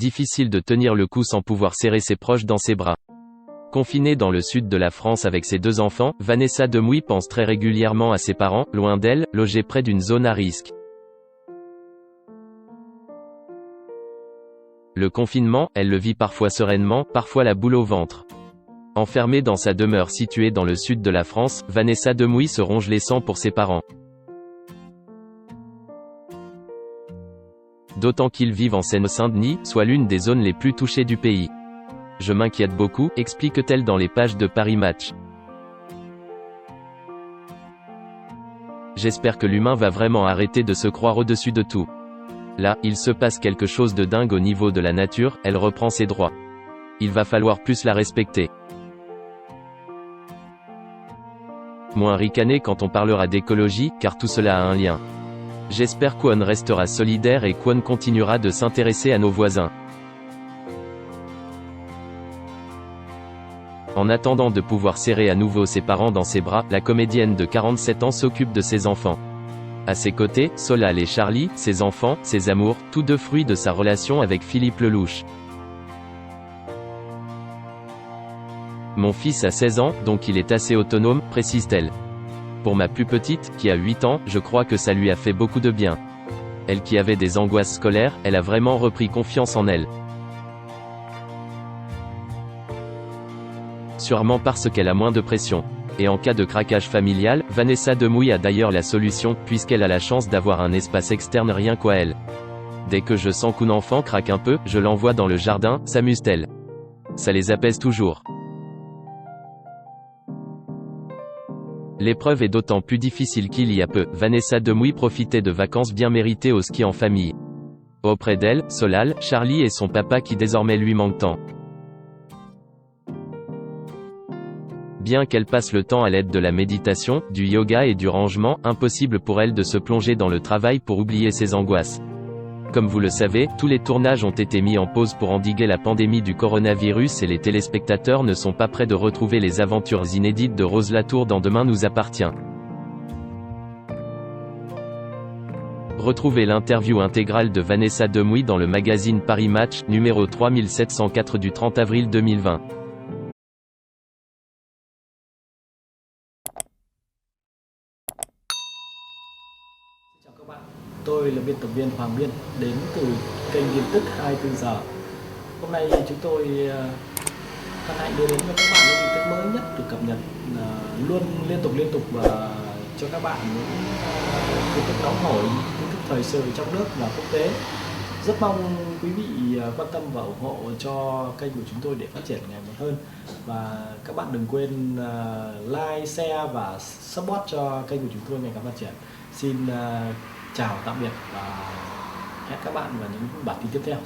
difficile de tenir le coup sans pouvoir serrer ses proches dans ses bras. Confinée dans le sud de la France avec ses 2 enfants, Vanessa Demouy pense très régulièrement à ses parents, loin d'elle, logés près d'une zone à risque. Le confinement, elle le vit parfois sereinement, parfois la boule au ventre. Enfermée dans sa demeure située dans le sud de la France, Vanessa Demouy se ronge les sangs pour ses parents. D'autant qu'ils vivent en Seine-Saint-Denis, soit l'une des zones les plus touchées du pays. Je m'inquiète beaucoup, explique-t-elle dans les pages de Paris Match. J'espère que l'humain va vraiment arrêter de se croire au-dessus de tout. Là, il se passe quelque chose de dingue au niveau de la nature, elle reprend ses droits. Il va falloir plus la respecter. Moins ricaner quand on parlera d'écologie, car tout cela a un lien. J'espère qu'On restera solidaire et qu'On continuera de s'intéresser à nos voisins. En attendant de pouvoir serrer à nouveau ses parents dans ses bras, la comédienne de 47 ans s'occupe de ses enfants. À ses côtés, Solal et Charlie, ses enfants, ses amours, tous 2 fruits de sa relation avec Philippe Lelouch. Mon fils a 16 ans, donc il est assez autonome, précise-t-elle. Pour ma plus petite, qui a 8 ans, je crois que ça lui a fait beaucoup de bien. Elle qui avait des angoisses scolaires, elle a vraiment repris confiance en elle. Sûrement parce qu'elle a moins de pression. Et en cas de craquage familial, Vanessa Demouy a d'ailleurs la solution, puisqu'elle a la chance d'avoir un espace externe rien qu'à elle. Dès que je sens qu'un enfant craque un peu, je l'envoie dans le jardin, s'amuse-t-elle. Ça les apaise toujours. L'épreuve est d'autant plus difficile qu'il y a peu, Vanessa Demouy profitait de vacances bien méritées au ski en famille. Auprès d'elle, Solal, Charlie et son papa qui désormais lui manquent tant. Bien qu'elle passe le temps à l'aide de la méditation, du yoga et du rangement, impossible pour elle de se plonger dans le travail pour oublier ses angoisses. Comme vous le savez, tous les tournages ont été mis en pause pour endiguer la pandémie du coronavirus et les téléspectateurs ne sont pas prêts de retrouver les aventures inédites de Rose Latour dans Demain nous appartient. Retrouvez l'interview intégrale de Vanessa Demouy dans le magazine Paris Match, numéro 3704 du 30 avril 2020. Chào các bạn, tôi là biên tập viên Hoàng Biên đến từ kênh tin tức 24 giờ. Hôm nay chúng tôi hân hạnh đưa đến cho các bạn những tin tức mới nhất được cập nhật luôn liên tục và cho các bạn những tin tức nóng hổi, tin tức thời sự trong nước và quốc tế. Rất mong quý vị quan tâm và ủng hộ cho kênh của chúng tôi để phát triển ngày một hơn. Và các bạn đừng quên like, share và support cho kênh của chúng tôi ngày càng phát triển. Xin chào tạm biệt và hẹn các bạn vào những bản tin tiếp theo.